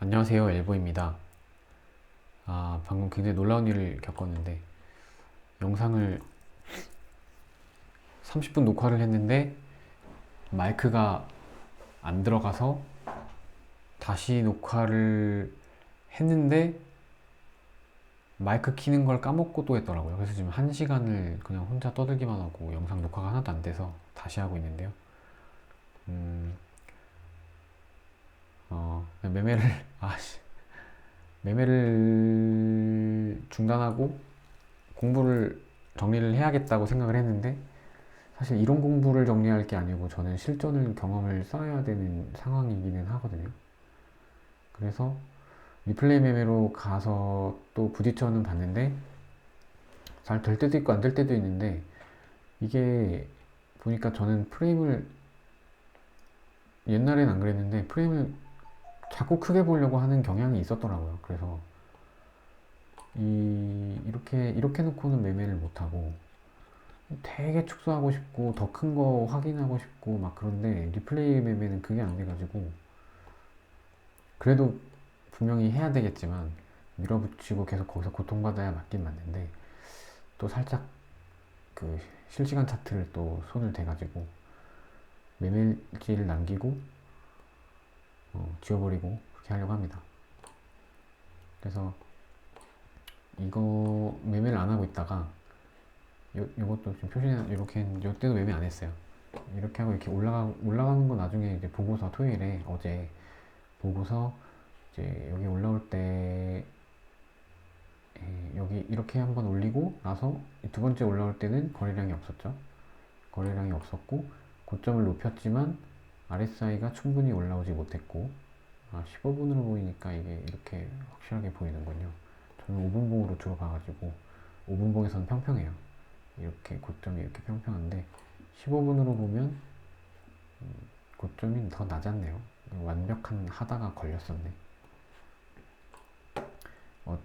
안녕하세요, 엘보입니다. 방금 굉장히 놀라운 일을 겪었는데, 영상을 30분 녹화를 했는데, 마이크가 안 들어가서 다시 녹화를 했는데, 마이크 키는 걸 까먹고 또 했더라고요. 그래서 지금 1시간을 그냥 혼자 떠들기만 하고 영상 녹화가 하나도 안 돼서 다시 하고 있는데요. 음, 그냥 매매를 중단하고 공부를 정리를 해야겠다고 생각을 했는데, 사실 이론 공부를 정리할 게 아니고 저는 실전을 경험을 쌓아야 되는 상황이기는 하거든요. 그래서 리플레이 매매로 가서 또 부딪혀는 봤는데 잘 될 때도 있고 안 될 때도 있는데, 이게 보니까 저는 프레임을, 옛날엔 안 그랬는데 프레임을 자꾸 크게 보려고 하는 경향이 있었더라고요. 그래서 이렇게 놓고는 매매를 못하고 되게 축소하고 싶고 더 큰 거 확인하고 싶고 막 그런데, 리플레이 매매는 그게 안 돼가지고, 그래도 분명히 해야 되겠지만 밀어붙이고 계속 거기서 고통받아야 맞긴 맞는데, 또 살짝 그 실시간 차트를 또 손을 대가지고 매매일지를 남기고 지워버리고 그렇게 하려고 합니다. 그래서 이거 매매를 안 하고 있다가, 요것도 지금 이렇게 요때도 매매 안 했어요. 이렇게 하고 이렇게 올라가는 거 나중에 이제 보고서, 토요일에 어제 보고서 이제 여기 올라올 때, 여기 이렇게 한번 올리고 나서 두 번째 올라올 때는 거래량이 없었죠. 거래량이 없었고 고점을 높였지만 RSI가 충분히 올라오지 못했고, 15분으로 보이니까 이게 이렇게 확실하게 보이는군요. 저는 5분봉으로 주로 봐가지고 5분봉에서는 평평해요. 이렇게 고점이 이렇게 평평한데 15분으로 보면 고점이 더 낮았네요. 완벽한 하다가 걸렸었네.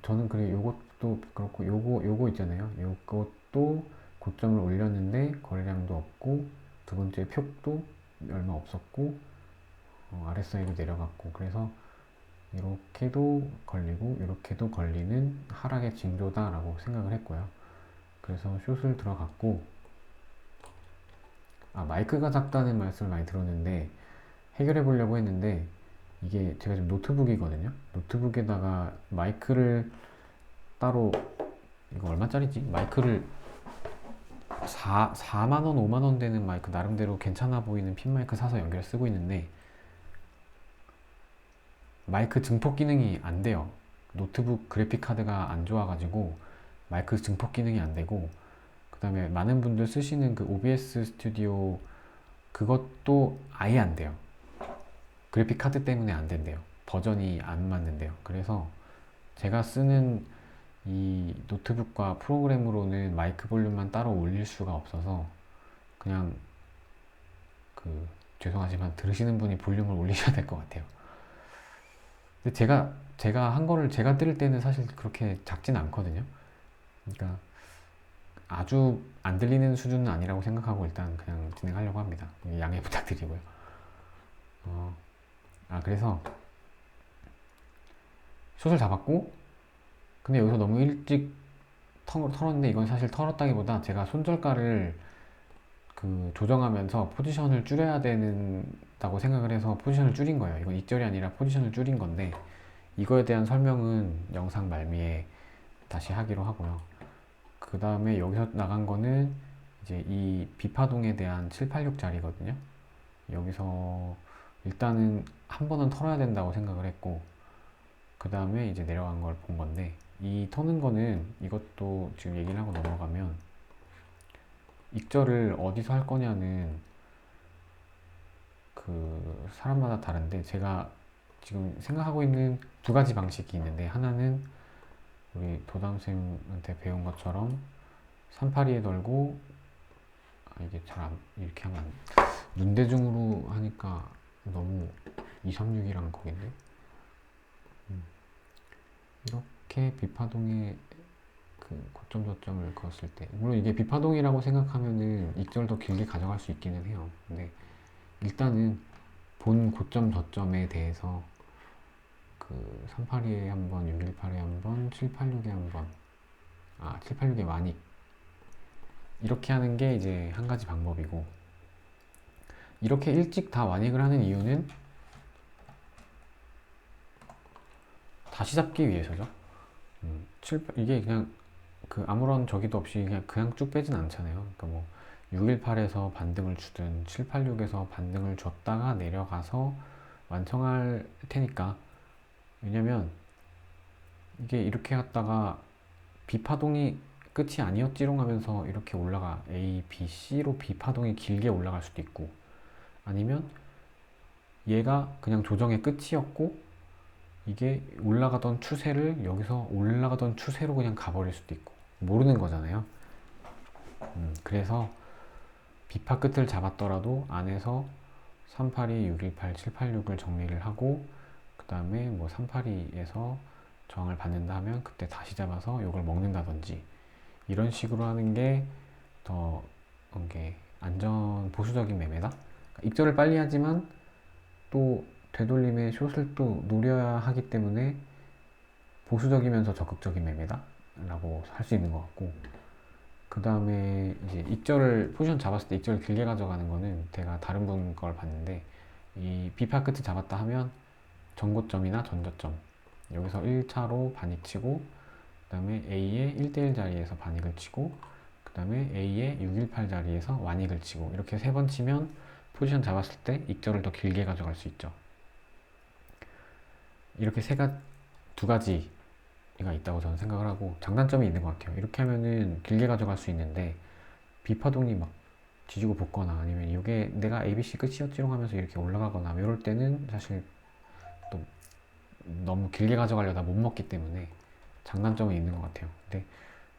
저는 그래, 요것도 그렇고 요거 있잖아요. 요것도 고점을 올렸는데 거래량도 없고 두 번째 표도 얼마 없었고, RSI도 내려갔고, 그래서 이렇게도 걸리고 이렇게도 걸리는 하락의 징조다라고 생각을 했고요. 그래서 숏을 들어갔고, 마이크가 작다는 말씀을 많이 들었는데 해결해 보려고 했는데, 이게 제가 지금 노트북이거든요. 노트북에다가 마이크를 따로, 이거 얼마짜리지? 마이크를 4만원, 5만원 되는 마이크, 나름대로 괜찮아 보이는 핀 마이크 사서 연결 쓰고 있는데, 마이크 증폭 기능이 안 돼요. 노트북 그래픽 카드가 안 좋아가지고 마이크 증폭 기능이 안 되고, 그 다음에 많은 분들 쓰시는 그 OBS 스튜디오, 그것도 아예 안 돼요. 그래픽 카드 때문에 안 된대요. 버전이 안 맞는데요. 그래서 제가 쓰는 이 노트북과 프로그램으로는 마이크 볼륨만 따로 올릴 수가 없어서, 그냥 죄송하지만 들으시는 분이 볼륨을 올리셔야 될 것 같아요. 근데 제가 한 거를 제가 들을 때는 사실 그렇게 작진 않거든요. 그러니까 아주 안 들리는 수준은 아니라고 생각하고 일단 그냥 진행하려고 합니다. 양해 부탁드리고요. 그래서 숏을 잡았고, 근데 여기서 너무 일찍 털었는데, 이건 사실 털었다기보다 제가 손절가를 조정하면서 포지션을 줄여야 된다고 생각을 해서 포지션을 줄인 거예요. 이건 익절이 아니라 포지션을 줄인 건데, 이거에 대한 설명은 영상 말미에 다시 하기로 하고요. 그 다음에 여기서 나간 거는 이제 이 비파동에 대한 786짜리거든요. 여기서 일단은 한 번은 털어야 된다고 생각을 했고, 그 다음에 이제 내려간 걸 본 건데, 이 터는 거는, 이것도 지금 얘기를 하고 넘어가면, 익절을 어디서 할 거냐는 사람마다 다른데, 제가 지금 생각하고 있는 두 가지 방식이 있는데, 하나는 우리 도담쌤한테 배운 것처럼 382에 걸고, 이게 이렇게 하면 눈대중으로 하니까 너무 236이랑 거긴데, 이렇게 비파동에 고점 저점을 그었을 때, 물론 이게 비파동이라고 생각하면은 익절 더 길게 가져갈 수 있기는 해요. 근데 일단은 본 고점 저점에 대해서 그 382에 한 번, 618에 한 번, 786에 한 번. 786에 완익. 이렇게 하는 게 이제 한 가지 방법이고, 이렇게 일찍 다 완익을 하는 이유는 다시 잡기 위해서죠. 이게 그냥 그 아무런 저기도 없이 그냥 쭉 빼진 않잖아요. 그러니까 뭐 618에서 반등을 주든 786에서 반등을 줬다가 내려가서 완성할 테니까. 왜냐면 이게 이렇게 갔다가 B파동이 끝이 아니었지롱 하면서 이렇게 올라가 A, B, C로 B파동이 길게 올라갈 수도 있고, 아니면 얘가 그냥 조정의 끝이었고 이게 올라가던 추세를 여기서 올라가던 추세로 그냥 가버릴 수도 있고, 모르는 거잖아요. 그래서 비파 끝을 잡았더라도 안에서 382, 618, 786을 정리를 하고, 그 다음에 뭐 382에서 저항을 받는다 하면 그때 다시 잡아서 이걸 먹는다든지, 이런 식으로 하는 게 더 이게 안전 보수적인 매매다. 익절을 빨리 하지만 또 되돌림의 숏을 또 노려야 하기 때문에 보수적이면서 적극적인 매매다 라고 할 수 있는 것 같고, 그 다음에 이제 익절을 포지션 잡았을 때 익절을 길게 가져가는 거는 제가 다른 분 걸 봤는데, 이 비파 끝을 잡았다 하면 전고점이나 전저점 여기서 1차로 반익 치고, 그 다음에 A의 1대1 자리에서 반익을 치고, 그 다음에 A의 618 자리에서 완익을 치고, 이렇게 세 번 치면 포지션 잡았을 때 익절을 더 길게 가져갈 수 있죠. 이렇게 두 가지가 있다고 저는 생각을 하고, 장단점이 있는 것 같아요. 이렇게 하면은 길게 가져갈 수 있는데 비파동이 막 뒤지고 볶거나, 아니면 이게 내가 ABC 끝이었지롱 하면서 이렇게 올라가거나 이럴 때는 사실 또 너무 길게 가져가려다 못 먹기 때문에 장단점이 있는 것 같아요. 근데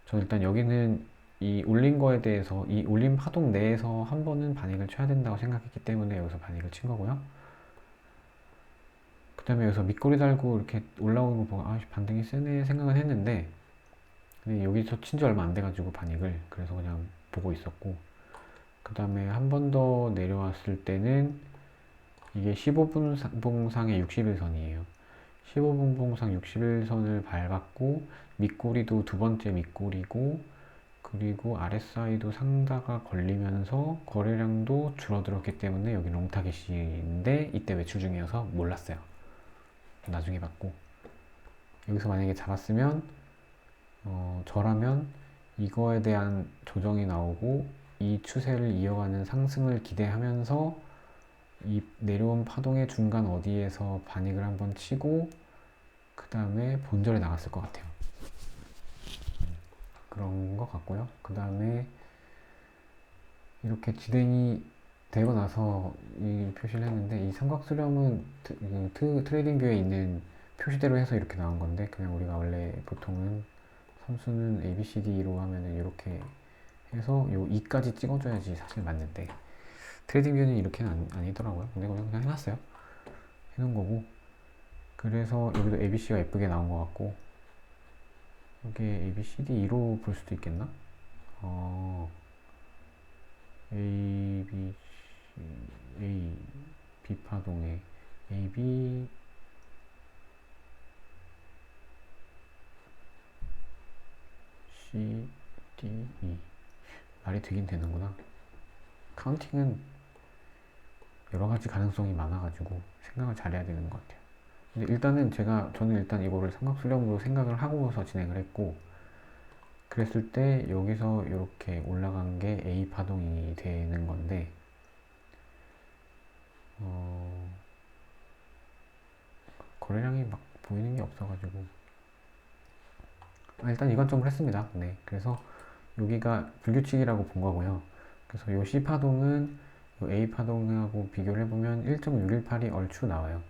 저는 일단 여기는 이 올린 거에 대해서, 이 올린 파동 내에서 한 번은 반익을 쳐야 된다고 생각했기 때문에 여기서 반익을 친 거고요. 그 다음에 여기서 밑꼬리 달고 이렇게 올라오는 거 보고 반등이 세네 생각은 했는데, 근데 여기서 친 지 얼마 안 돼가지고 반익을, 그래서 그냥 보고 있었고, 그 다음에 한 번 더 내려왔을 때는 이게 15분 봉상의 61선이에요. 15분 봉상 61선을 밟았고, 밑꼬리도 두 번째 밑꼬리고, 그리고 RSI도 상다가 걸리면서 거래량도 줄어들었기 때문에 여기 롱타겟인데 이때 매출 중이어서 몰랐어요. 나중에 봤고, 여기서 만약에 잡았으면 저라면 이거에 대한 조정이 나오고 이 추세를 이어가는 상승을 기대하면서 이 내려온 파동의 중간 어디에서 반익을 한번 치고 그 다음에 본절에 나갔을 것 같아요. 그런 것 같고요. 그 다음에 이렇게 진행이 되고 나서 이 표시를 했는데, 이 삼각수렴은 트레이딩 뷰에 있는 표시대로 해서 이렇게 나온 건데, 그냥 우리가 원래 보통은 선수는 ABCD로 하면은 이렇게 해서 요 2까지 찍어줘야지 사실 맞는데, 트레이딩 뷰는 이렇게는 아니더라고요. 근데 그냥 해놨어요. 해놓은 거고, 그래서 여기도 ABC가 예쁘게 나온 것 같고, 이게 ABCD2로 볼 수도 있겠나? A, B, C, A, B파동에 A, B, C, D, E. 말이 되긴 되는구나. 카운팅은 여러 가지 가능성이 많아가지고 생각을 잘해야 되는 것 같아요. 근데 저는 일단 이거를 삼각수렴으로 생각을 하고서 진행을 했고, 그랬을 때 여기서 이렇게 올라간 게 A 파동이 되는 건데, 거래량이 막 보이는 게 없어가지고 일단 이건 좀 했습니다. 네, 그래서 여기가 불규칙이라고 본 거고요. 그래서 요 C 파동은 요 A 파동하고 비교를 해보면 1.618이 얼추 나와요.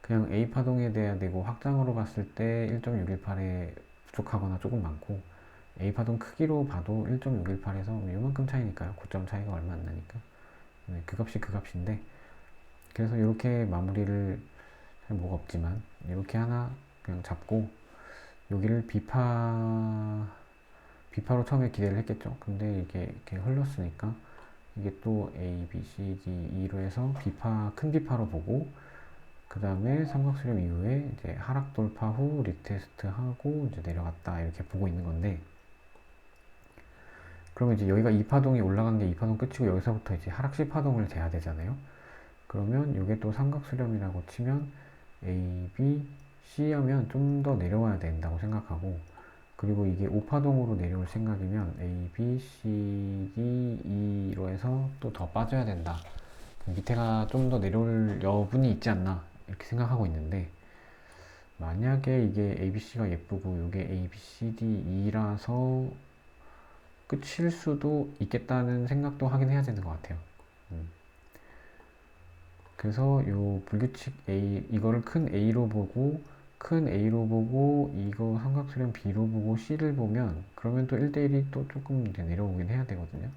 그냥 A 파동에 대야 되고 확장으로 봤을 때 1.618에 부족하거나 조금 많고, A 파동 크기로 봐도 1.618에서 요만큼 차이니까요. 9점 차이가 얼마 안 나니까. 네, 그 값이 그 값인데, 그래서 이렇게 마무리를, 잘 뭐가 없지만 이렇게 하나 그냥 잡고, 여기를 비파로 처음에 기대를 했겠죠. 근데 이게 이렇게 흘렀으니까 이게 또 A, B, C, D, E로 해서 큰 비파로 보고, 그 다음에 삼각수렴 이후에 이제 하락 돌파 후 리테스트 하고 이제 내려갔다 이렇게 보고 있는 건데, 그러면 이제 여기가 2파동이 올라간 게 2파동 끝이고 여기서부터 이제 하락시 파동을 재야 되잖아요. 그러면 이게 또 삼각수렴이라고 치면 A, B, C 하면 좀 더 내려와야 된다고 생각하고, 그리고 이게 5파동으로 내려올 생각이면 A, B, C, D, E로 해서 또 더 빠져야 된다. 밑에가 좀 더 내려올 여분이 있지 않나 이렇게 생각하고 있는데, 만약에 이게 ABC가 예쁘고 이게 ABCDE라서 끝일 수도 있겠다는 생각도 하긴 해야 되는 것 같아요. 그래서 요 불규칙 A 이거를 큰 A로 보고 이거 삼각수렴 B로 보고 C를 보면 그러면 또 1대1이 또 조금 이제 내려오긴 해야 되거든요.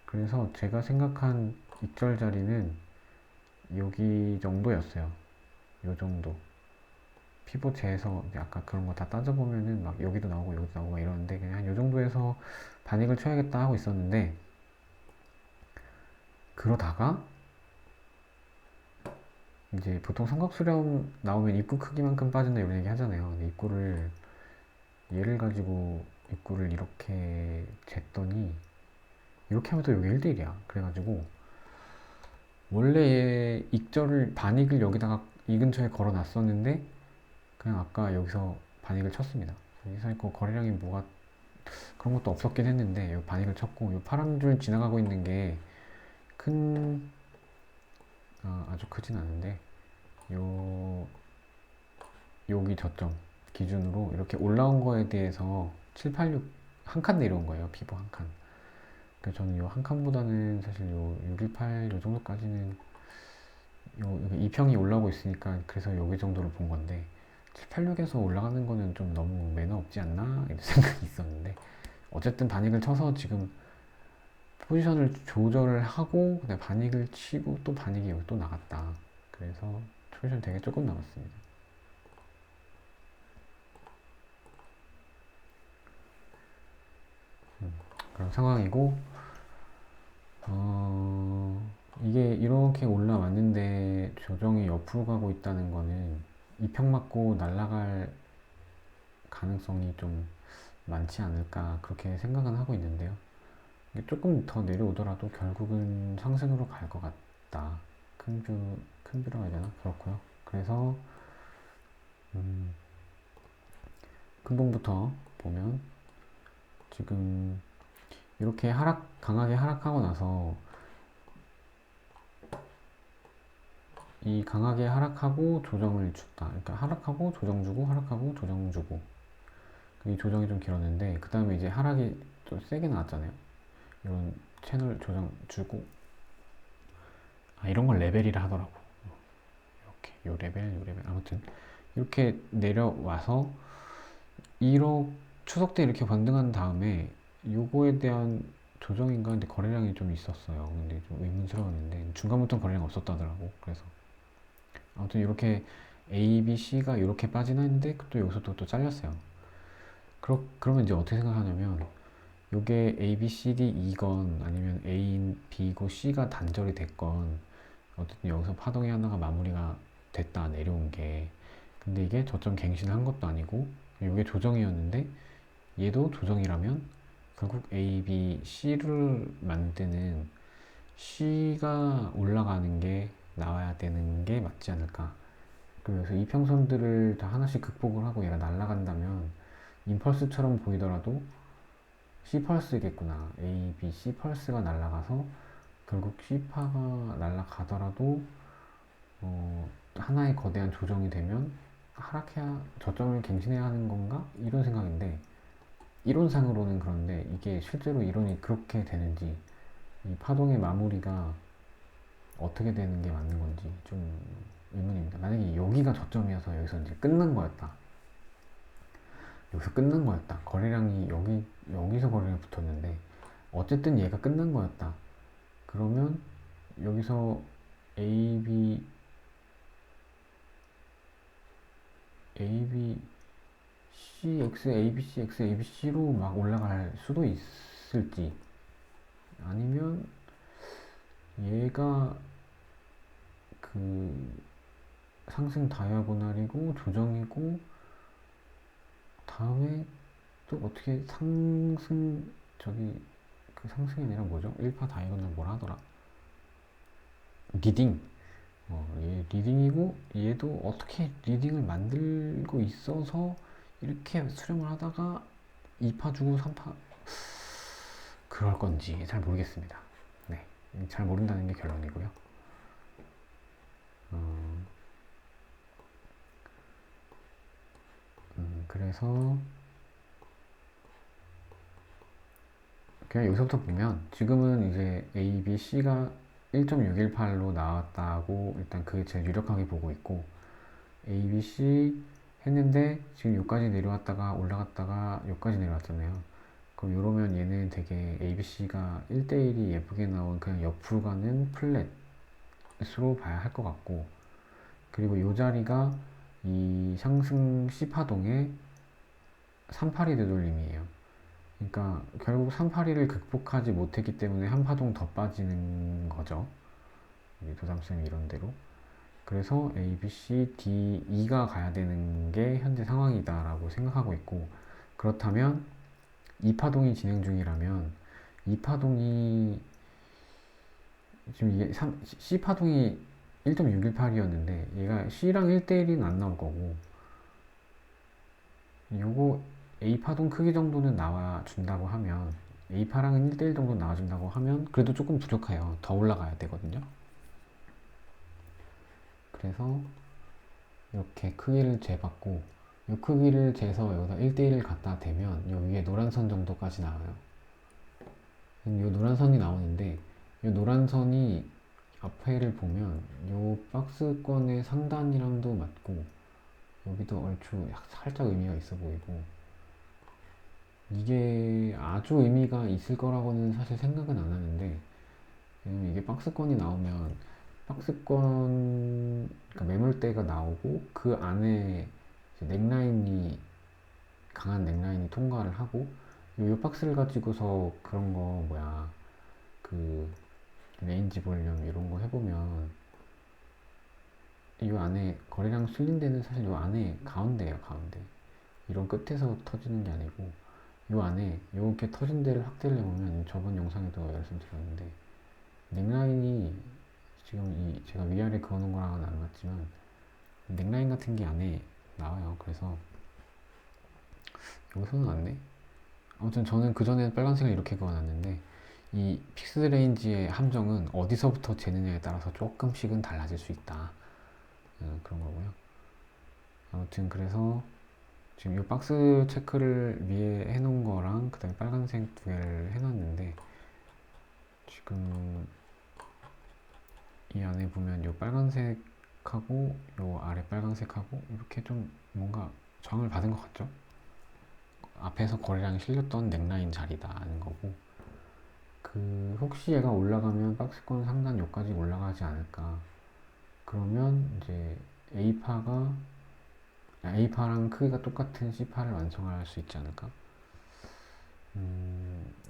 그래서 제가 생각한 익절 자리는 여기 정도였어요. 요 정도. 피봇 재에서 아까 그런 거 다 따져보면은 막 여기도 나오고 여기도 나오고 막 이러는데 그냥 한 요 정도에서 반익을 쳐야겠다 하고 있었는데, 그러다가 이제 보통 삼각수렴 나오면 입구 크기만큼 빠진다 이런 얘기 하잖아요. 근데 입구를 얘를 가지고 입구를 이렇게 쟀더니 이렇게 하면 또 여기 1대1이야. 그래가지고 원래 얘 익절을 반익을 여기다가 이 근처에 걸어 놨었는데 그냥 아까 여기서 반익을 쳤습니다. 여기서 있고 거래량이 뭐가 그런 것도 없었긴 했는데 여기 반익을 쳤고, 이 파란 줄 지나가고 있는 게 큰 아주 크진 않은데 요 여기 저점 기준으로 이렇게 올라온 거에 대해서 7, 8, 6 한 칸 내려온 거예요. 피부 한 칸. 그래서 저는 요 한 칸보다는 사실 요 6, 1, 8 요 정도까지는 요 2평이 올라오고 있으니까 그래서 여기 정도로 본 건데, 7, 8, 6에서 올라가는 거는 좀 너무 매너 없지 않나 이런 생각이 있었는데, 어쨌든 반익을 쳐서 지금 포지션을 조절을 하고 그다음에 반익을 치고 또 반익이 여기 또 나갔다. 그래서 포지션 되게 조금 남았습니다. 그런 상황이고, 이게 이렇게 올라왔는데 조정이 옆으로 가고 있다는 거는 2평 맞고 날아갈 가능성이 좀 많지 않을까 그렇게 생각은 하고 있는데요. 이게 조금 더 내려오더라도 결국은 상승으로 갈 것 같다. 큰 뷰라고 해야 되나? 그렇고요. 그래서 근본부터 보면 지금 이렇게 강하게 하락하고 나서 이 강하게 하락하고 조정을 줬다. 그러니까 하락하고 조정 주고 하락하고 조정 주고, 이 조정이 좀 길었는데 그 다음에 이제 하락이 좀 세게 나왔잖아요. 이런 채널 조정 주고, 이런 걸 레벨이라 하더라고. 이렇게 요 레벨 아무튼 이렇게 내려와서 1억 추석 때 이렇게 반등한 다음에 요거에 대한 조정인가 근데 거래량이 좀 있었어요. 근데 좀 의문스러웠는데 중간부터 거래량 없었다더라고. 그래서 아무튼 이렇게 A, B, C가 이렇게 빠지나 했는데 또 여기서 또 잘렸어요. 그러면 이제 어떻게 생각하냐면 요게 A, B, C, D, E건 아니면 A, B고 C가 단절이 됐건 어쨌든 여기서 파동이 하나가 마무리가 됐다 내려온 게, 근데 이게 저점 갱신을 한 것도 아니고 이게 조정이었는데 얘도 조정이라면 결국 A, B, C를 만드는 C가 올라가는 게 나와야 되는 게 맞지 않을까. 그래서 이평선들을 다 하나씩 극복을 하고 얘가 날아간다면 임펄스처럼 보이더라도 C 펄스겠구나. A, B, C 펄스가 날아가서 결국 C파가 날아가더라도 하나의 거대한 조정이 되면 하락해야 저점을 갱신해야 하는 건가? 이런 생각인데, 이론상으로는 그런데 이게 실제로 이론이 그렇게 되는지 이 파동의 마무리가 어떻게 되는 게 맞는 건지 좀 의문입니다. 만약에 여기가 저점이어서 여기서 이제 끝난 거였다. 여기서 끝난 거였다. 거래량이 여기서 거래량이 붙었는데 어쨌든 얘가 끝난 거였다. 그러면 여기서 A, B, C, X, A, B, C, X, A, B, C로 막 올라갈 수도 있을지, 아니면 얘가 그 상승 다이아고날이고 조정이고, 다음에 또 어떻게 상승, 저기 그 상승이 아니라 뭐죠? 1파 다이아고날 뭐라 하더라? 리딩. 얘 리딩이고, 얘도 어떻게 리딩을 만들고 있어서 이렇게 수렴을 하다가 2파 주고 3파 그럴 건지 잘 모르겠습니다. 네, 잘 모른다는 게 결론이고요. 그래서 그냥 여기서부터 보면 지금은 이제 A, B, C가 1.618로 나왔다고 일단 그게 제일 유력하게 보고 있고, A, B, C 했는데 지금 여기까지 내려왔다가 올라갔다가 여기까지 내려왔잖아요. 그럼 이러면 얘는 되게 A, B, C가 1대1이 예쁘게 나온 그냥 옆으로 가는 플랫으로 봐야 할 것 같고, 그리고 이 자리가 이 상승 C파동의 382 되돌림이에요. 그러니까 결국 382를 극복하지 못했기 때문에 한 파동 더 빠지는 거죠. 도담쌤이 이런 대로. 그래서 A, B, C, D, E가 가야 되는 게 현재 상황이다라고 생각하고 있고, 그렇다면 이 파동이 진행 중이라면 이 파동이 지금 이게 C 파동이 1.618이었는데 얘가 C랑 1대1은 안 나올 거고, 요거 A 파동 크기 정도는 나와준다고 하면, A파랑은 1대1 정도 나와준다고 하면 그래도 조금 부족해요. 더 올라가야 되거든요. 그래서 이렇게 크기를 재봤고, 이 크기를 재서 여기서 1대1을 갖다 대면 이 위에 노란 선 정도까지 나와요. 이 노란 선이 나오는데, 이 노란 선이 앞에를 보면 이 박스권의 상단이랑도 맞고, 여기도 얼추 살짝 의미가 있어 보이고, 이게 아주 의미가 있을 거라고는 사실 생각은 안 하는데, 왜냐면 이게 박스권이 나오면 박스권, 그러니까 매물대가 나오고 그 안에 넥라인이, 강한 넥라인이 통과를 하고, 이 박스를 가지고서 그런 거 뭐야, 그 레인지 볼륨 이런 거 해보면 이 안에 거래량 실린 데는 사실 이 안에 가운데예요, 가운데. 이런 끝에서 터지는 게 아니고 이 안에 이렇게 터진 데를 확대를 해보면, 저번 영상에도 말씀드렸는데 넥라인이 지금 이 제가 위아래 그어놓은 거랑은 안 맞지만 넥라인 같은 게 안에 나와요. 그래서 여기서는 왔네. 아무튼 저는 그 전에 빨간색을 이렇게 그어놨는데, 이 픽스 레인지의 함정은 어디서부터 재느냐에 따라서 조금씩은 달라질 수 있다. 그런 거고요. 아무튼 그래서 지금 이 박스 체크를 위에 해놓은 거랑 그 다음에 빨간색 두 개를 해놨는데, 지금 이 안에 보면 이 빨간색하고 이 아래 빨간색하고 이렇게 좀 뭔가 저항을 받은 것 같죠? 앞에서 거래량이 실렸던 넥라인 자리다는 거고, 그 혹시 얘가 올라가면 박스권 상단 여기까지 올라가지 않을까. 그러면 이제 A파랑 크기가 똑같은 C파를 완성할 수 있지 않을까.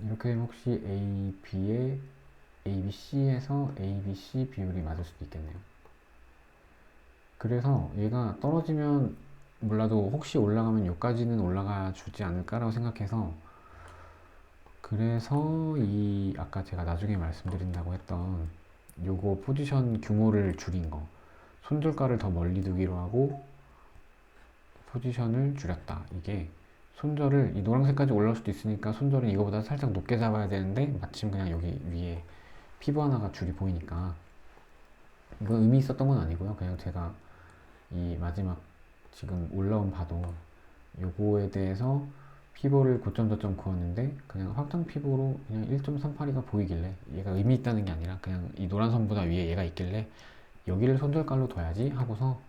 이렇게 되면 혹시 ABC에서 ABC 비율이 맞을 수도 있겠네요. 그래서 얘가 떨어지면 몰라도 혹시 올라가면 여기까지는 올라가 주지 않을까라고 생각해서, 그래서 이 아까 제가 나중에 말씀드린다고 했던 요거 포지션 규모를 줄인 거, 손절가를 더 멀리 두기로 하고 포지션을 줄였다. 이게 손절을 이 노란색까지 올라올 수도 있으니까 손절은 이거보다 살짝 높게 잡아야 되는데, 마침 그냥 여기 위에 피부 하나가 줄이 보이니까, 이건 의미 있었던 건 아니고요. 그냥 제가 이 마지막 지금 올라온 파도 요거에 대해서 피보를 고점 저점 그었는데, 그냥 확장 피보로 그냥 1.382가 보이길래, 얘가 의미 있다는 게 아니라 그냥 이 노란 선보다 위에 얘가 있길래 여기를 손절가로 둬야지 하고서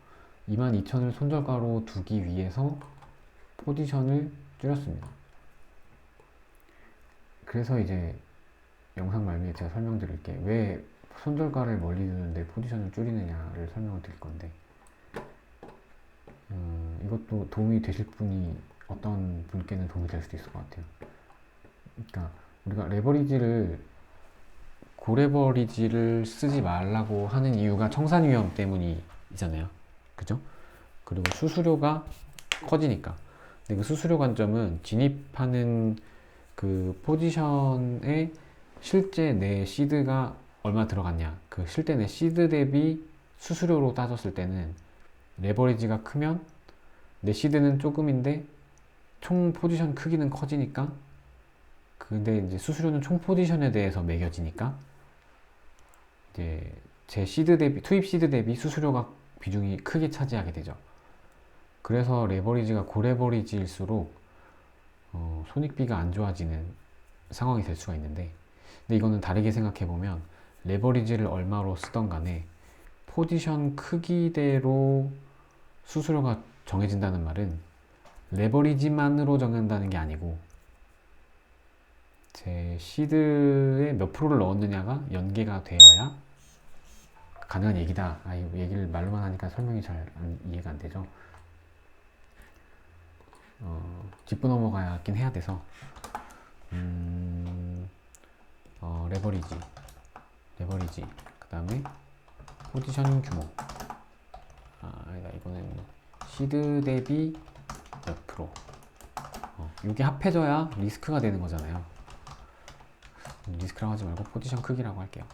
22,000을 손절가로 두기 위해서 포지션을 줄였습니다. 그래서 이제 영상 말미에 제가 설명드릴게, 왜 손절가를 멀리 두는데 포지션을 줄이느냐를 설명을 드릴 건데, 이것도 도움이 되실 분이 어떤 분께는 도움이 될 수도 있을 것 같아요. 그러니까 우리가 고레버리지를 쓰지 말라고 하는 이유가 청산 위험 때문이잖아요. 그죠? 그리고 수수료가 커지니까. 근데 그 수수료 관점은 진입하는 그 포지션에 실제 내 시드가 얼마 들어갔냐, 그 실제 내 시드 대비 수수료로 따졌을 때는 레버리지가 크면 내 시드는 조금인데 총 포지션 크기는 커지니까, 근데 이제 수수료는 총 포지션에 대해서 매겨지니까 이제 제 시드 대비, 투입 시드 대비 수수료가 비중이 크게 차지하게 되죠. 그래서 레버리지가 고레버리지일수록 손익비가 안 좋아지는 상황이 될 수가 있는데, 근데 이거는 다르게 생각해 보면 레버리지를 얼마로 쓰던 간에 포지션 크기대로 수수료가 정해진다는 말은 레버리지만으로 정한다는 게 아니고 제 시드에 몇 프로를 넣었느냐가 연계가 되어야 가능한 얘기다. 이 얘기를 말로만 하니까 설명이 잘 이해가 안 되죠. 짚고 넘어가긴 해야 돼서 레버리지 그 다음에 포지션 규모, 아니다, 이거는 시드 대비 몇 프로, 이게 합해져야 리스크가 되는 거잖아요. 리스크라고 하지 말고 포지션 크기라고 할게요.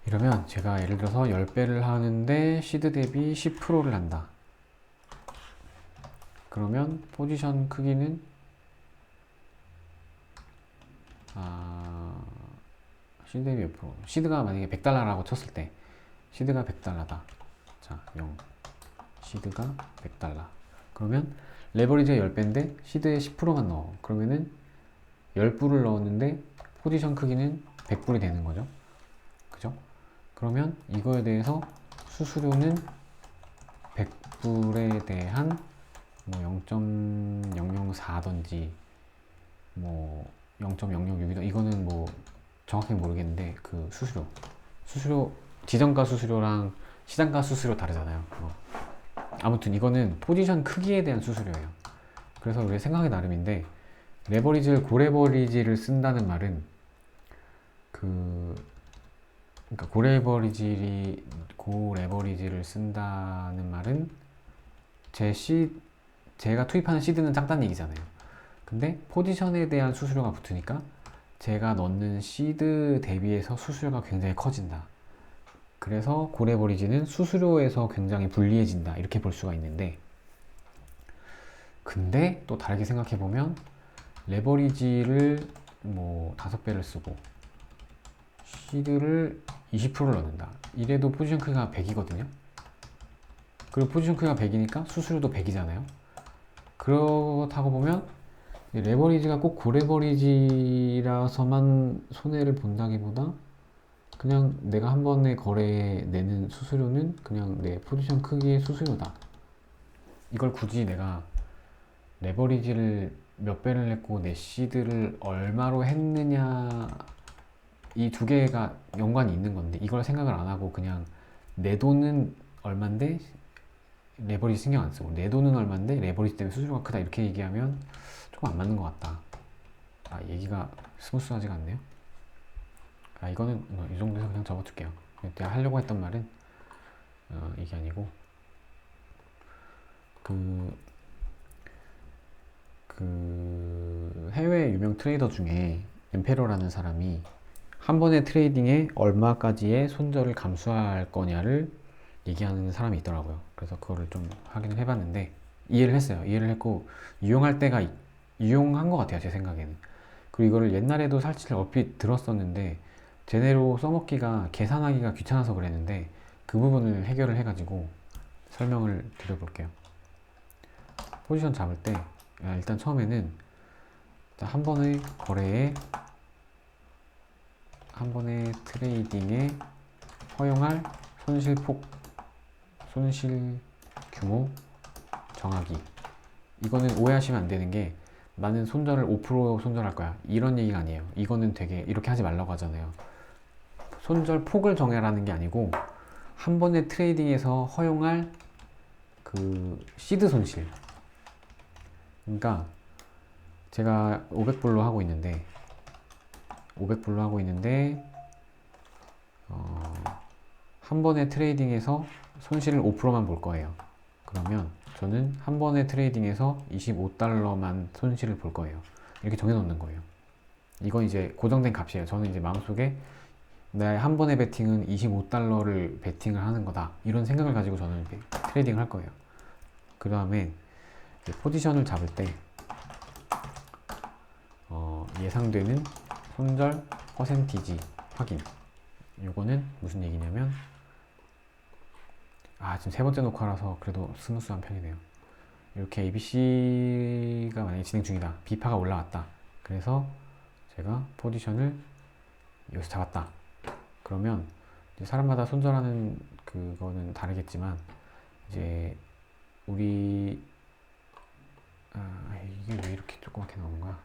이러면 제가 예를 들어서 10배를 하는데 시드 대비 10%를 한다. 그러면 포지션 크기는 시드 대비 몇 프로? 시드가 만약에 100달러라고 쳤을 때 시드가 100달러다. 자, 0. 시드가 100달러. 그러면 레버리지가 10배인데 시드에 10%만 넣어. 그러면은 10불을 넣었는데 포지션 크기는 100불이 되는 거죠. 그죠? 그러면 이거에 대해서 수수료는 100불에 대한 뭐 0.004던지 뭐 0.006이던, 이거는 뭐 정확히 모르겠는데 그 수수료 지정가 수수료랑 시장가 수수료 다르잖아요. 아무튼 이거는 포지션 크기에 대한 수수료예요. 그래서 우리 생각이 나름인데, 레버리지를 고레버리지를 쓴다는 말은 그러니까 고레버리지를 쓴다는 말은 제가 투입하는 시드는 작다는 얘기잖아요. 근데 포지션에 대한 수수료가 붙으니까 제가 넣는 시드 대비해서 수수료가 굉장히 커진다. 그래서 고레버리지는 수수료에서 굉장히 불리해진다, 이렇게 볼 수가 있는데, 근데 또 다르게 생각해 보면 레버리지를 뭐 5배를 쓰고 시드를 20%를 넣는다. 이래도 포지션 크기가 100이거든요. 그리고 포지션 크기가 100이니까 수수료도 100이잖아요. 그렇다고 보면 레버리지가 꼭 고레버리지라서만 손해를 본다기보다 그냥 내가 한 번에 거래에 내는 수수료는 그냥 내 포지션 크기의 수수료다. 이걸 굳이 내가 레버리지를 몇 배를 했고 내 시드를 얼마로 했느냐, 이 두 개가 연관이 있는 건데 이걸 생각을 안 하고 그냥 내 돈은 얼만데 레버리지 신경 안 쓰고 내 돈은 얼만데 레버리지 때문에 수수료가 크다, 이렇게 얘기하면 조금 안 맞는 것 같다. 얘기가 스무스하지가 않네요. 이거는 이 정도에서 그냥 접어둘게요. 내가 하려고 했던 말은 이게 아니고 그 해외 유명 트레이더 중에 엠페러라는 사람이 한 번의 트레이딩에 얼마까지의 손절을 감수할 거냐를 얘기하는 사람이 있더라고요. 그래서 그거를 좀 확인을 해봤는데 이해를 했어요. 이해를 했고 유용한 것 같아요, 제 생각에는. 그리고 이거를 옛날에도 사실 얼핏 들었었는데 제대로 써먹기가, 계산하기가 귀찮아서 그랬는데 그 부분을 해결을 해가지고 설명을 드려볼게요. 포지션 잡을 때 일단 처음에는 한 번의 거래에, 한 번의 트레이딩에 허용할 손실 규모 정하기. 이거는 오해하시면 안 되는 게 나는 손절을 5% 손절할 거야, 이런 얘기가 아니에요. 이거는 되게 이렇게 하지 말라고 하잖아요. 손절 폭을 정해라는 게 아니고 한 번의 트레이딩에서 허용할 그 시드 손실. 그러니까 제가 500불로 하고 있는데 한 번의 트레이딩에서 손실을 5%만 볼 거예요. 그러면 저는 한 번의 트레이딩에서 25달러만 손실을 볼 거예요. 이렇게 정해놓는 거예요. 이건 이제 고정된 값이에요. 저는 이제 마음속에 내 한 번의 베팅은 25달러를 베팅을 하는 거다. 이런 생각을 가지고 저는 트레이딩을 할 거예요. 그 다음에 포지션을 잡을 때 예상되는 손절 퍼센티지 확인. 요거는 무슨 얘기냐면 지금 세 번째 녹화라서 그래도 스무스한 편이네요. 이렇게 ABC가 만약에 진행 중이다. B파가 올라왔다. 그래서 제가 포지션을 여기서 잡았다. 그러면 이제 사람마다 손절하는 그거는 다르겠지만 이제 우리 이게 왜 이렇게 조그맣게 나오는 거야?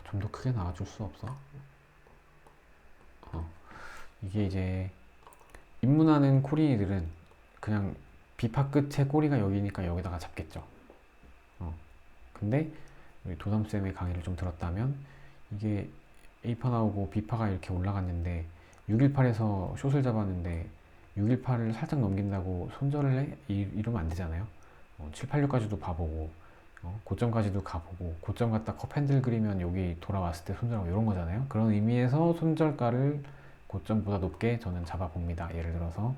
좀 더 크게 나와줄 수 없어? 이게 이제 입문하는 코리들은 그냥 비파 끝에 꼬리가 여기니까 여기다가 잡겠죠. 근데 우리 도담쌤의 강의를 좀 들었다면 이게 A파 나오고 B파가 이렇게 올라갔는데 618에서 숏을 잡았는데 618을 살짝 넘긴다고 손절을 해? 이러면 안 되잖아요. 786까지도 봐보고 고점까지도 가보고 고점 갖다 컵핸들 그리면 여기 돌아왔을 때 손절하고 이런 거잖아요. 그런 의미에서 손절가를 고점보다 높게 저는 잡아봅니다. 예를 들어서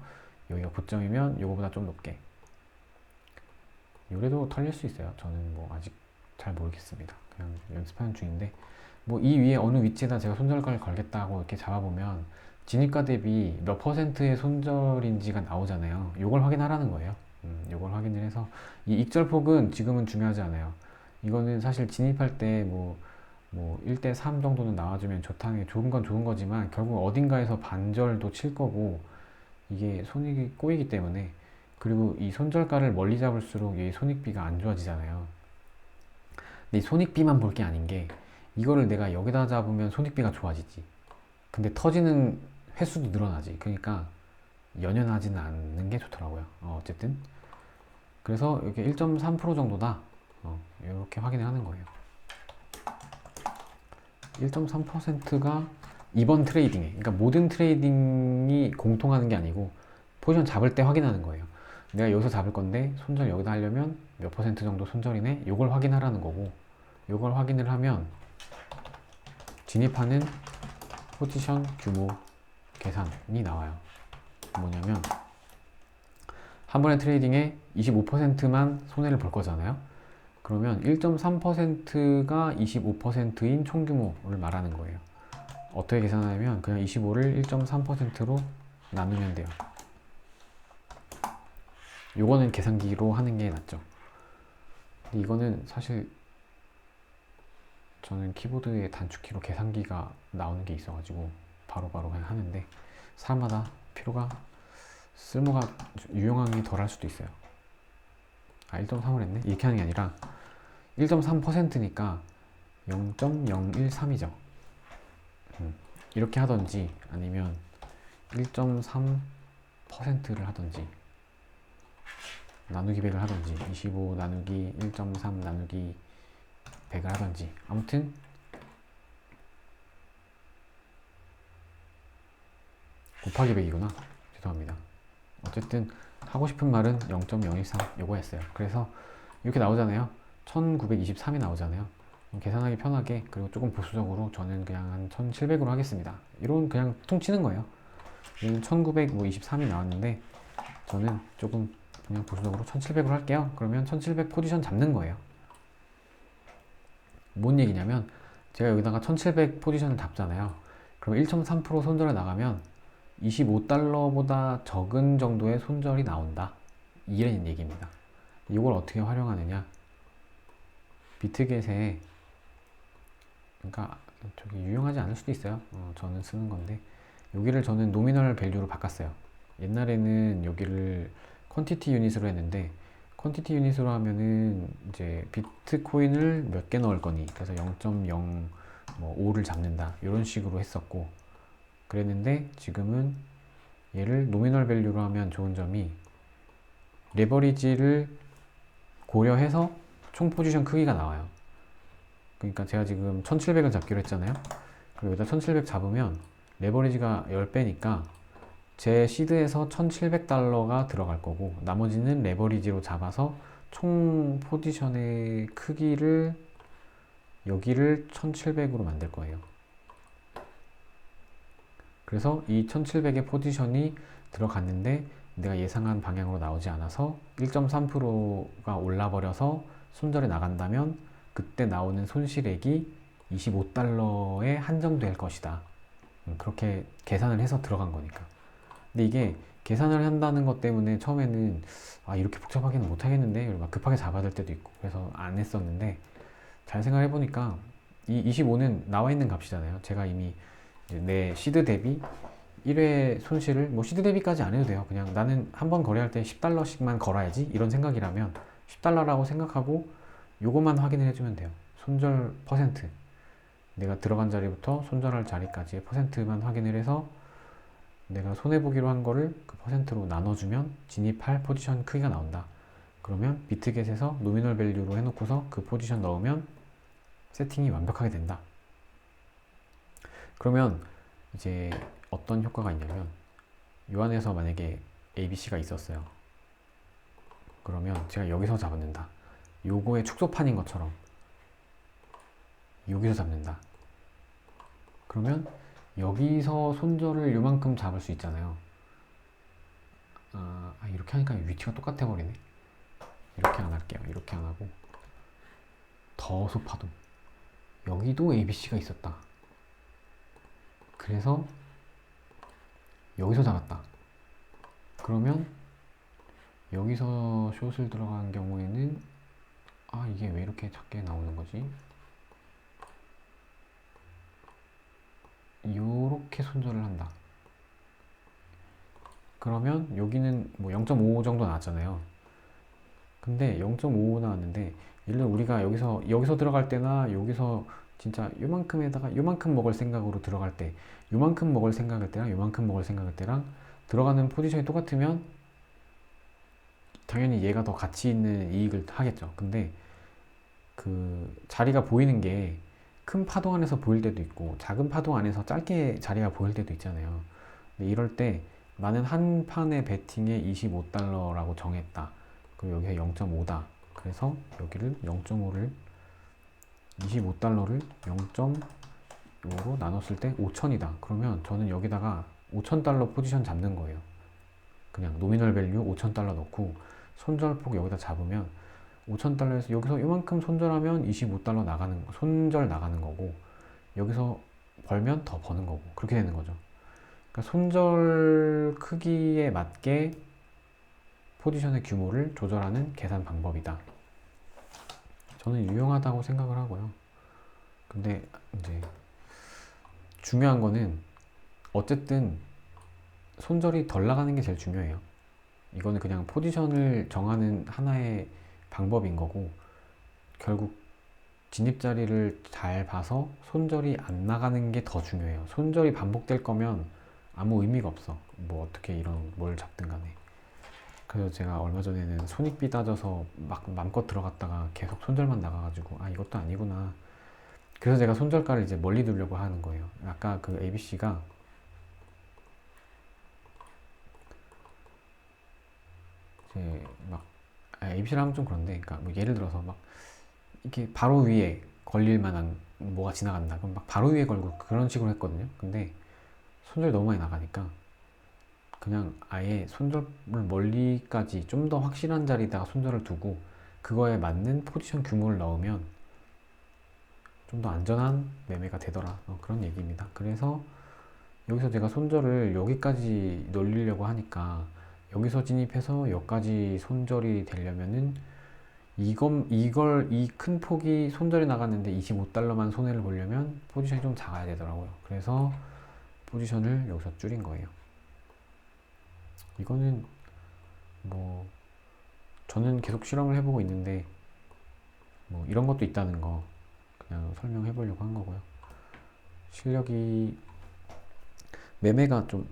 여기가 고점이면 요거보다 좀 높게. 요래도 털릴 수 있어요. 저는 뭐 아직 잘 모르겠습니다. 그냥 연습하는 중인데 뭐 이 위에 어느 위치에다 제가 손절가를 걸겠다고 이렇게 잡아보면 진입가 대비 몇 퍼센트의 손절인지가 나오잖아요. 요걸 확인하라는 거예요. 요걸 확인을 해서 이 익절폭은 지금은 중요하지 않아요. 이거는 사실 진입할 때 뭐 1대3 정도는 나와주면 좋다는 게 좋은 건 좋은 거지만 결국 어딘가에서 반절도 칠 거고 이게 손익이 꼬이기 때문에 그리고 이 손절가를 멀리 잡을수록 이 손익비가 안 좋아지잖아요. 근데 이 손익비만 볼 게 아닌 게 이거를 내가 여기다 잡으면 손익비가 좋아지지. 근데 터지는 횟수도 늘어나지. 그러니까 연연하지는 않는 게 좋더라고요. 어쨌든 그래서 이렇게 1.3% 정도다. 이렇게 확인을 하는 거예요. 1.3%가 이번 트레이딩에, 그러니까 모든 트레이딩이 공통하는 게 아니고 포지션 잡을 때 확인하는 거예요. 내가 여기서 잡을 건데 손절 여기다 하려면 몇 퍼센트 정도 손절이네? 이걸 확인하라는 거고, 이걸 확인을 하면 진입하는 포지션 규모 계산이 나와요. 뭐냐면 한 번의 트레이딩에 25%만 손해를 볼 거잖아요. 그러면 1.3%가 25%인 총규모를 말하는 거예요. 어떻게 계산하냐면 그냥 25를 1.3%로 나누면 돼요. 요거는 계산기로 하는 게 낫죠. 근데 이거는 사실 저는 키보드에 단축키로 계산기가 나오는 게 있어가지고 바로바로 그냥 하는데 사람마다 필요가 쓸모가 유용함이 덜할 수도 있어요. 1.3을 했네? 이렇게 하는 게 아니라 1.3%니까 0.013이죠. 이렇게 하던지 아니면 1.3%를 하던지 나누기 100을 하던지 25 나누기 1.3 나누기 100을 하던지 아무튼 곱하기 100이구나. 죄송합니다. 어쨌든 하고 싶은 말은 0.013 요거 했어요. 그래서 이렇게 나오잖아요. 1923이 나오잖아요. 계산하기 편하게 그리고 조금 보수적으로 저는 그냥 한 1700으로 하겠습니다. 이런 그냥 퉁치는 거예요. 여기는 1923이 나왔는데 저는 조금 그냥 보수적으로 1700으로 할게요. 그러면 1700 포지션 잡는 거예요. 뭔 얘기냐면 제가 여기다가 1700 포지션을 잡잖아요. 그럼 1.3% 손절에 나가면 25달러보다 적은 정도의 손절이 나온다. 이런 얘기입니다. 이걸 어떻게 활용하느냐? 비트겟에 그러니까 저기 유용하지 않을 수도 있어요. 저는 쓰는 건데 여기를 저는 노미널 밸류로 바꿨어요. 옛날에는 여기를 퀀티티 유닛으로 했는데 퀀티티 유닛으로 하면은 이제 비트코인을 몇 개 넣을 거니 그래서 0.05를 잡는다 이런 식으로 했었고 그랬는데 지금은 얘를 노미널 밸류로 하면 좋은 점이 레버리지를 고려해서 총 포지션 크기가 나와요. 그러니까 제가 지금 1700을 잡기로 했잖아요. 그리고 여기다 1700 잡으면 레버리지가 10배니까 제 시드에서 1700달러가 들어갈 거고 나머지는 레버리지로 잡아서 총 포지션의 크기를 여기를 1700으로 만들 거예요. 그래서 이 1700의 포지션이 들어갔는데 내가 예상한 방향으로 나오지 않아서 1.3%가 올라버려서 손절에 나간다면 그때 나오는 손실액이 25달러에 한정될 것이다. 그렇게 계산을 해서 들어간 거니까. 근데 이게 계산을 한다는 것 때문에 처음에는 이렇게 복잡하게는 못 하겠는데 막 급하게 잡아야 될 때도 있고 그래서 안 했었는데 잘 생각해 보니까 이 25는 나와 있는 값이잖아요. 제가 이미 내 시드 대비 1회 손실을 뭐 시드 대비까지 안 해도 돼요. 그냥 나는 한 번 거래할 때 10달러씩만 걸어야지 이런 생각이라면 10달러라고 생각하고 요것만 확인을 해주면 돼요. 손절 퍼센트, 내가 들어간 자리부터 손절할 자리까지의 퍼센트만 확인을 해서 내가 손해보기로 한 거를 그 퍼센트로 나눠주면 진입할 포지션 크기가 나온다. 그러면 비트겟에서 노미널 밸류로 해놓고서 그 포지션 넣으면 세팅이 완벽하게 된다. 그러면 이제 어떤 효과가 있냐면 요 안에서 만약에 ABC가 있었어요. 그러면 제가 여기서 잡는다. 요거의 축소판인 것처럼 여기서 잡는다. 그러면 여기서 손절을 요만큼 잡을 수 있잖아요. 이렇게 하니까 위치가 똑같아 버리네. 이렇게 안 할게요. 이렇게 안 하고 더 소파도 여기도 ABC가 있었다. 그래서 여기서 잡았다. 그러면 여기서 숏을 들어간 경우에는 이게 왜 이렇게 작게 나오는 거지? 요렇게 손절을 한다. 그러면 여기는 뭐 0.55 정도 나왔잖아요. 근데 0.55 나왔는데 예를 들어 우리가 여기서 들어갈 때나 여기서 진짜 요만큼에다가 요만큼 먹을 생각으로 들어갈 때 요만큼 먹을 생각일 때랑 요만큼 먹을 생각일 때랑 들어가는 포지션이 똑같으면 당연히 얘가 더 가치 있는 이익을 하겠죠. 근데 그 자리가 보이는 게 큰 파동 안에서 보일 때도 있고 작은 파동 안에서 짧게 자리가 보일 때도 있잖아요. 근데 이럴 때 나는 한 판의 베팅에 25달러라고 정했다. 그리고 여기가 0.5다. 그래서 여기를 0.5를 25달러를 0.5로 나눴을 때 5천이다. 그러면 저는 여기다가 5,000달러 포지션 잡는 거예요. 그냥 노미널 밸류 5,000달러 넣고 손절폭 여기다 잡으면 5,000달러에서 여기서 이만큼 손절하면 25달러 손절 나가는 거고 여기서 벌면 더 버는 거고 그렇게 되는 거죠. 그러니까 손절 크기에 맞게 포지션의 규모를 조절하는 계산 방법이다. 저는 유용하다고 생각을 하고요. 근데 이제 중요한 거는 어쨌든 손절이 덜 나가는 게 제일 중요해요. 이거는 그냥 포지션을 정하는 하나의 방법인 거고 결국 진입 자리를 잘 봐서 손절이 안 나가는 게 더 중요해요. 손절이 반복될 거면 아무 의미가 없어. 뭐 어떻게 이런 뭘 잡든 간에. 그래서 제가 얼마 전에는 손익비 따져서 막 맘껏 들어갔다가 계속 손절만 나가가지고 이것도 아니구나. 그래서 제가 손절가를 이제 멀리 두려고 하는 거예요. 아까 그 ABC가 이제 막 ABC를 하면 좀 그런데, 그러니까 뭐 예를 들어서 막 이렇게 바로 위에 걸릴 만한 뭐가 지나간다. 그럼 막 바로 위에 걸고 그런 식으로 했거든요. 근데 손절 너무 많이 나가니까 그냥 아예 손절을 멀리까지 좀 더 확실한 자리에다가 손절을 두고 그거에 맞는 포지션 규모를 넣으면 좀 더 안전한 매매가 되더라. 그런 얘기입니다. 그래서 여기서 제가 손절을 여기까지 놀리려고 하니까 여기서 진입해서 여기까지 손절이 되려면은 이 큰 폭이 손절이 나갔는데 25달러만 손해를 보려면 포지션이 좀 작아야 되더라고요. 그래서 포지션을 여기서 줄인 거예요. 이거는 뭐 저는 계속 실험을 해보고 있는데 뭐 이런 것도 있다는 거 그냥 설명해 보려고 한 거고요. 실력이 매매가 좀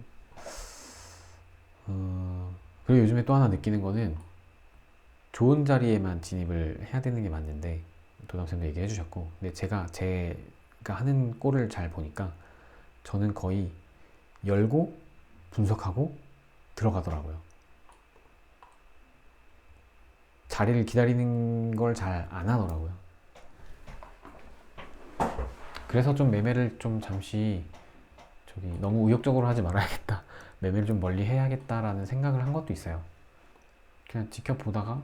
그리고 요즘에 또 하나 느끼는 거는 좋은 자리에만 진입을 해야 되는 게 맞는데 도담쌤도 얘기해 주셨고 근데 제가 하는 꼴을 잘 보니까 저는 거의 열고 분석하고 들어가더라고요. 자리를 기다리는 걸 잘 안 하더라고요. 그래서 좀 매매를 좀 잠시 너무 의욕적으로 하지 말아야겠다. 매매를 좀 멀리 해야겠다라는 생각을 한 것도 있어요. 그냥 지켜보다가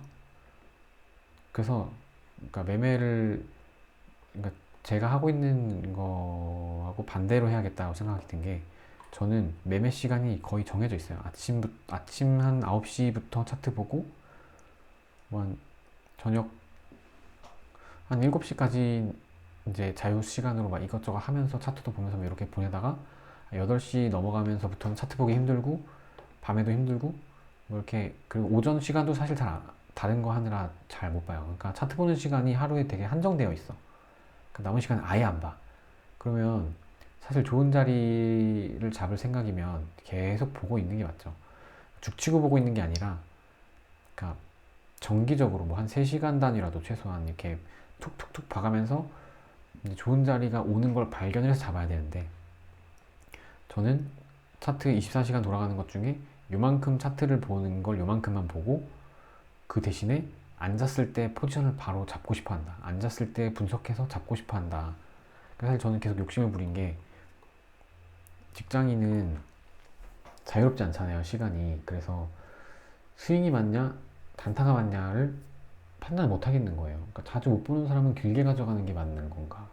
그래서 그러니까 매매를 그러니까 제가 하고 있는 거하고 반대로 해야겠다고 생각이 든 게 저는 매매 시간이 거의 정해져 있어요. 아침 한 9시부터 차트 보고 뭐 저녁 한 7시까지 이제 자유 시간으로 막 이것저것 하면서 차트도 보면서 뭐 이렇게 보내다가 8시 넘어가면서부터는 차트 보기 힘들고 밤에도 힘들고 뭐 이렇게 그리고 오전 시간도 사실 다른 거 하느라 잘 못 봐요. 그러니까 차트 보는 시간이 하루에 되게 한정되어 있어. 그러니까 남은 시간은 아예 안 봐. 그러면 사실 좋은 자리를 잡을 생각이면 계속 보고 있는 게 맞죠. 죽치고 보고 있는 게 아니라 그러니까 정기적으로 뭐 한 3시간 단위라도 최소한 이렇게 툭툭툭 봐가면서 좋은 자리가 오는 걸 발견을 해서 잡아야 되는데 저는 차트 24시간 돌아가는 것 중에 요만큼 차트를 보는 걸 요만큼만 보고 그 대신에 앉았을 때 포지션을 바로 잡고 싶어 한다. 앉았을 때 분석해서 잡고 싶어 한다. 그래서 사실 저는 계속 욕심을 부린 게 직장인은 자유롭지 않잖아요, 시간이. 그래서 스윙이 맞냐, 단타가 맞냐를 판단을 못 하겠는 거예요. 그러니까 자주 못 보는 사람은 길게 가져가는 게 맞는 건가?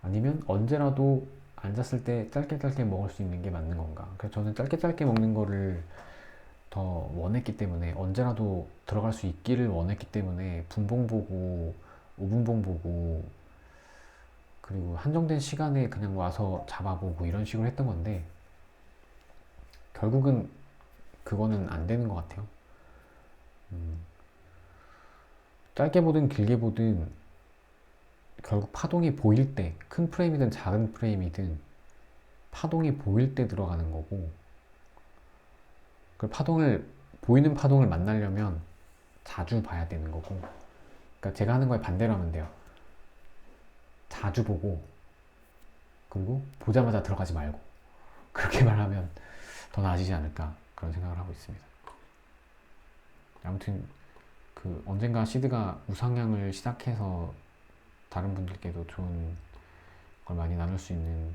아니면 언제라도 앉았을 때 짧게 짧게 먹을 수 있는 게 맞는 건가? 그래서 저는 짧게 짧게 먹는 거를 더 원했기 때문에 언제라도 들어갈 수 있기를 원했기 때문에 분봉 보고 5분봉 보고 그리고 한정된 시간에 그냥 와서 잡아보고 이런 식으로 했던 건데 결국은 그거는 안 되는 것 같아요. 짧게 보든 길게 보든 결국 파동이 보일 때, 큰 프레임이든 작은 프레임이든 파동이 보일 때 들어가는 거고 그 보이는 파동을 만나려면 자주 봐야 되는 거고 그러니까 제가 하는 거에 반대로 하면 돼요. 자주 보고 그리고 보자마자 들어가지 말고 그렇게 말하면 더 나아지지 않을까 그런 생각을 하고 있습니다. 아무튼 언젠가 시드가 우상향을 시작해서 다른 분들께도 좋은 걸 많이 나눌 수 있는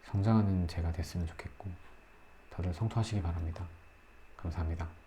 성장하는 제가 됐으면 좋겠고 다들 성투하시기 바랍니다. 감사합니다.